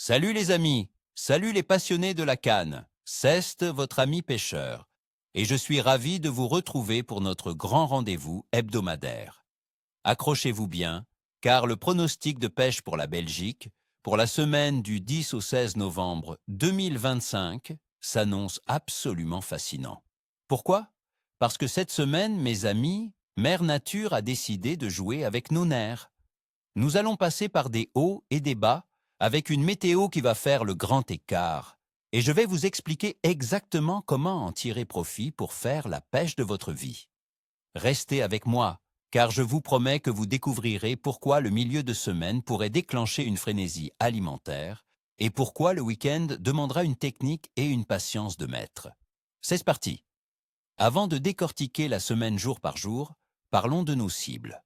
Salut les amis, salut les passionnés de la canne, Ceste, votre ami pêcheur, et je suis ravi de vous retrouver pour notre grand rendez-vous hebdomadaire. Accrochez-vous bien, car le pronostic de pêche pour la Belgique, pour la semaine du 10 au 16 novembre 2025, s'annonce absolument fascinant. Pourquoi? Parce que cette semaine, mes amis, Mère Nature a décidé de jouer avec nos nerfs. Nous allons passer par des hauts et des bas, avec une météo qui va faire le grand écart. Et je vais vous expliquer exactement comment en tirer profit pour faire la pêche de votre vie. Restez avec moi, car je vous promets que vous découvrirez pourquoi le milieu de semaine pourrait déclencher une frénésie alimentaire et pourquoi le week-end demandera une technique et une patience de maître. C'est parti. Avant de décortiquer la semaine jour par jour, parlons de nos cibles.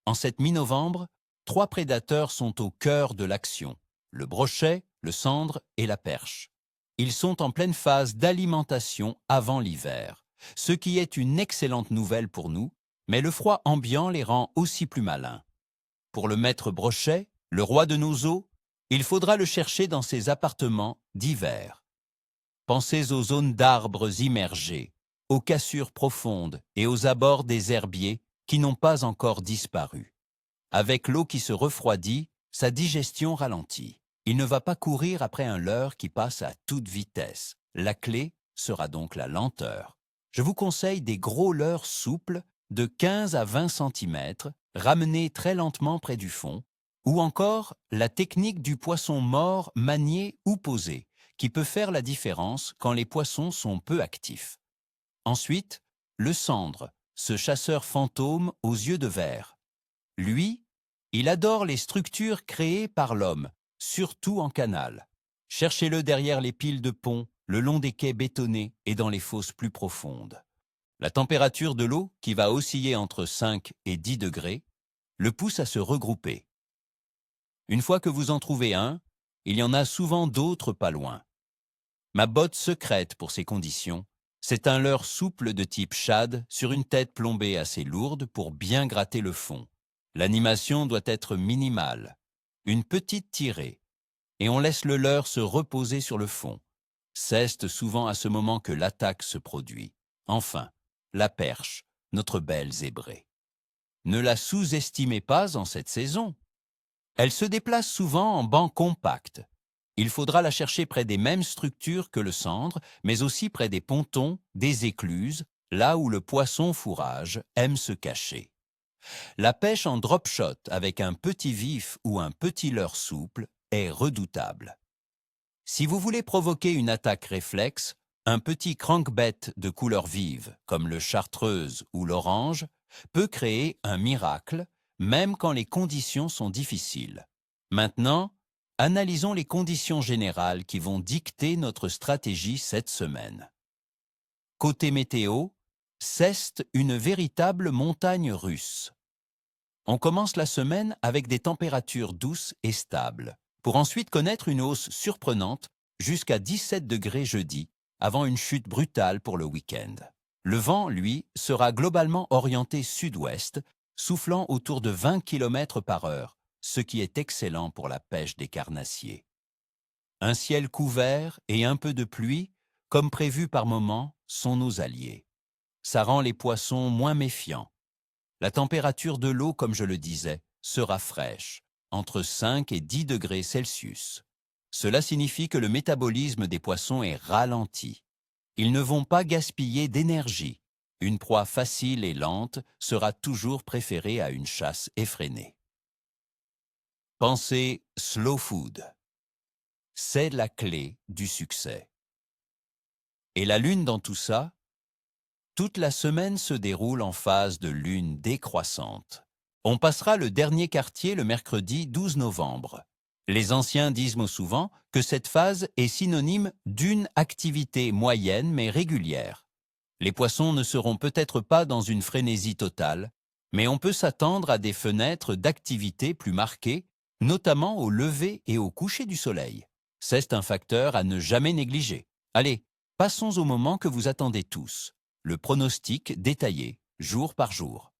En cette mi-novembre, 3 prédateurs sont au cœur de l'action: le brochet, le sandre et la perche. Ils sont en pleine phase d'alimentation avant l'hiver, ce qui est une excellente nouvelle pour nous, mais le froid ambiant les rend aussi plus malins. Pour le maître brochet, le roi de nos eaux, il faudra le chercher dans ses appartements d'hiver. Pensez aux zones d'arbres immergés, aux cassures profondes et aux abords des herbiers qui n'ont pas encore disparu. Avec l'eau qui se refroidit, sa digestion ralentit. Il ne va pas courir après un leurre qui passe à toute vitesse. La clé sera donc la lenteur. Je vous conseille des gros leurres souples de 15 à 20 cm, ramenés très lentement près du fond, ou encore la technique du poisson mort manié ou posé, qui peut faire la différence quand les poissons sont peu actifs. Ensuite, le sandre, ce chasseur fantôme aux yeux de verre. Lui, il adore les structures créées par l'homme, surtout en canal. Cherchez-le derrière les piles de ponts, le long des quais bétonnés et dans les fosses plus profondes. La température de l'eau, qui va osciller entre 5 et 10 degrés, le pousse à se regrouper. Une fois que vous en trouvez un, il y en a souvent d'autres pas loin. Ma botte secrète pour ces conditions, c'est un leurre souple de type shad sur une tête plombée assez lourde pour bien gratter le fond. L'animation doit être minimale, une petite tirée, et on laisse le leurre se reposer sur le fond. C'est souvent à ce moment que l'attaque se produit. Enfin, la perche, notre belle zébrée. Ne la sous-estimez pas en cette saison. Elle se déplace souvent en banc compact. Il faudra la chercher près des mêmes structures que le sandre, mais aussi près des pontons, des écluses, là où le poisson fourrage aime se cacher. La pêche en drop shot avec un petit vif ou un petit leurre souple est redoutable. Si vous voulez provoquer une attaque réflexe, un petit crankbait de couleur vive, comme le chartreuse ou l'orange, peut créer un miracle, même quand les conditions sont difficiles. Maintenant, analysons les conditions générales qui vont dicter notre stratégie cette semaine. Côté météo, c'est une véritable montagne russe. On commence la semaine avec des températures douces et stables, pour ensuite connaître une hausse surprenante jusqu'à 17 degrés jeudi, avant une chute brutale pour le week-end. Le vent, lui, sera globalement orienté sud-ouest, soufflant autour de 20 km par heure, ce qui est excellent pour la pêche des carnassiers. Un ciel couvert et un peu de pluie, comme prévu par moments, sont nos alliés. Ça rend les poissons moins méfiants. La température de l'eau, comme je le disais, sera fraîche, entre 5 et 10 degrés Celsius. Cela signifie que le métabolisme des poissons est ralenti. Ils ne vont pas gaspiller d'énergie. Une proie facile et lente sera toujours préférée à une chasse effrénée. Pensez slow food. C'est la clé du succès. Et la lune dans tout ça? Toute la semaine se déroule en phase de lune décroissante. On passera le dernier quartier le mercredi 12 novembre. Les anciens disent souvent que cette phase est synonyme d'une activité moyenne mais régulière. Les poissons ne seront peut-être pas dans une frénésie totale, mais on peut s'attendre à des fenêtres d'activité plus marquées, notamment au lever et au coucher du soleil. C'est un facteur à ne jamais négliger. Allez, passons au moment que vous attendez tous. Le pronostic détaillé, jour par jour.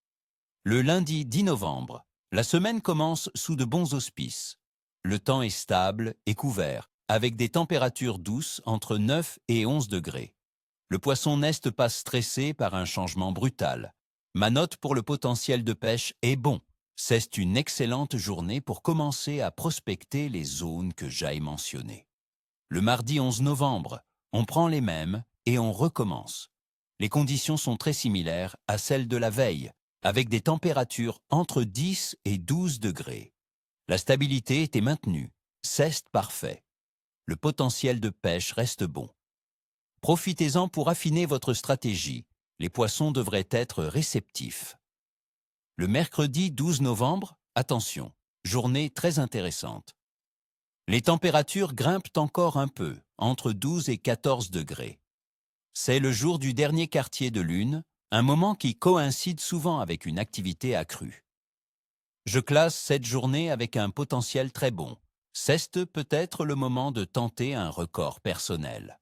Le lundi 10 novembre, la semaine commence sous de bons auspices. Le temps est stable et couvert, avec des températures douces entre 9 et 11 degrés. Le poisson n'est pas stressé par un changement brutal. Ma note pour le potentiel de pêche est bon. C'est une excellente journée pour commencer à prospecter les zones que j'ai mentionnées. Le mardi 11 novembre, on prend les mêmes et on recommence. Les conditions sont très similaires à celles de la veille, avec des températures entre 10 et 12 degrés. La stabilité était maintenue, c'est parfait. Le potentiel de pêche reste bon. Profitez-en pour affiner votre stratégie. Les poissons devraient être réceptifs. Le mercredi 12 novembre, attention, journée très intéressante. Les températures grimpent encore un peu, entre 12 et 14 degrés. C'est le jour du dernier quartier de lune, un moment qui coïncide souvent avec une activité accrue. Je classe cette journée avec un potentiel très bon. C'est peut-être le moment de tenter un record personnel.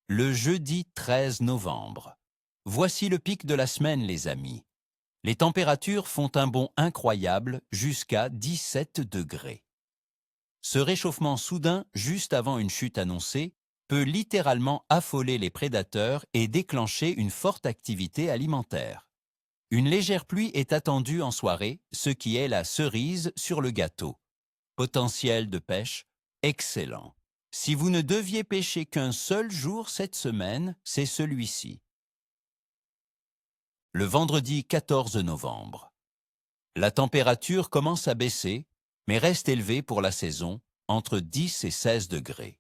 Le jeudi 13 novembre. Voici le pic de la semaine, les amis. Les températures font un bond incroyable jusqu'à 17 degrés. Ce réchauffement soudain, juste avant une chute annoncée, peut littéralement affoler les prédateurs et déclencher une forte activité alimentaire. Une légère pluie est attendue en soirée, ce qui est la cerise sur le gâteau. Potentiel de pêche excellent. Si vous ne deviez pêcher qu'un seul jour cette semaine, c'est celui-ci. Le vendredi 14 novembre. La température commence à baisser, mais reste élevée pour la saison, entre 10 et 16 degrés.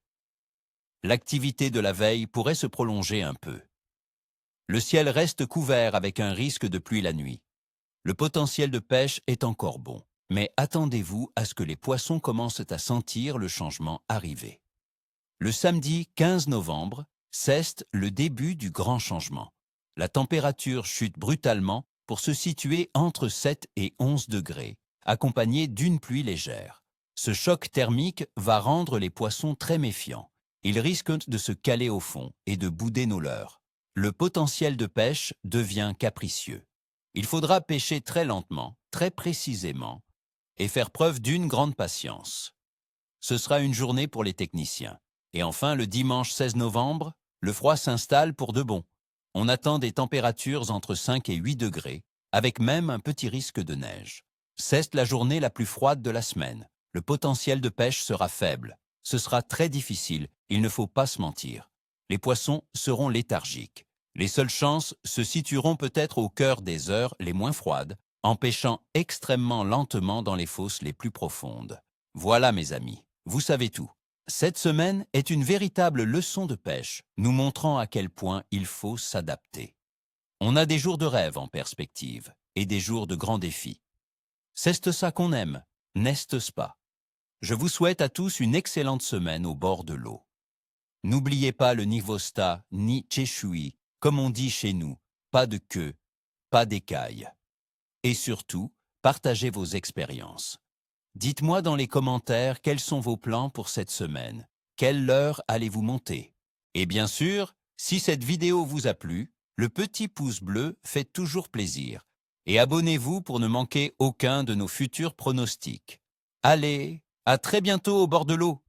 L'activité de la veille pourrait se prolonger un peu. Le ciel reste couvert avec un risque de pluie la nuit. Le potentiel de pêche est encore bon, mais attendez-vous à ce que les poissons commencent à sentir le changement arriver. Le samedi 15 novembre, c'est le début du grand changement. La température chute brutalement pour se situer entre 7 et 11 degrés, accompagnée d'une pluie légère. Ce choc thermique va rendre les poissons très méfiants. Ils risquent de se caler au fond et de bouder nos leurres. Le potentiel de pêche devient capricieux. Il faudra pêcher très lentement, très précisément, et faire preuve d'une grande patience. Ce sera une journée pour les techniciens. Et enfin, le dimanche 16 novembre, le froid s'installe pour de bon. On attend des températures entre 5 et 8 degrés, avec même un petit risque de neige. C'est la journée la plus froide de la semaine. Le potentiel de pêche sera faible. Ce sera très difficile, il ne faut pas se mentir. Les poissons seront léthargiques. Les seules chances se situeront peut-être au cœur des heures les moins froides, en pêchant extrêmement lentement dans les fosses les plus profondes. Voilà mes amis, vous savez tout. Cette semaine est une véritable leçon de pêche, nous montrant à quel point il faut s'adapter. On a des jours de rêve en perspective et des jours de grands défis. C'est ça qu'on aime, n'est-ce pas? Je vous souhaite à tous une excellente semaine au bord de l'eau. N'oubliez pas le Nivosta ni Cheshui, comme on dit chez nous, pas de queue, pas d'écaille. Et surtout, partagez vos expériences. Dites-moi dans les commentaires quels sont vos plans pour cette semaine. Quelle heure allez-vous monter? Et bien sûr, si cette vidéo vous a plu, le petit pouce bleu fait toujours plaisir. Et abonnez-vous pour ne manquer aucun de nos futurs pronostics. Allez, à très bientôt au bord de l'eau!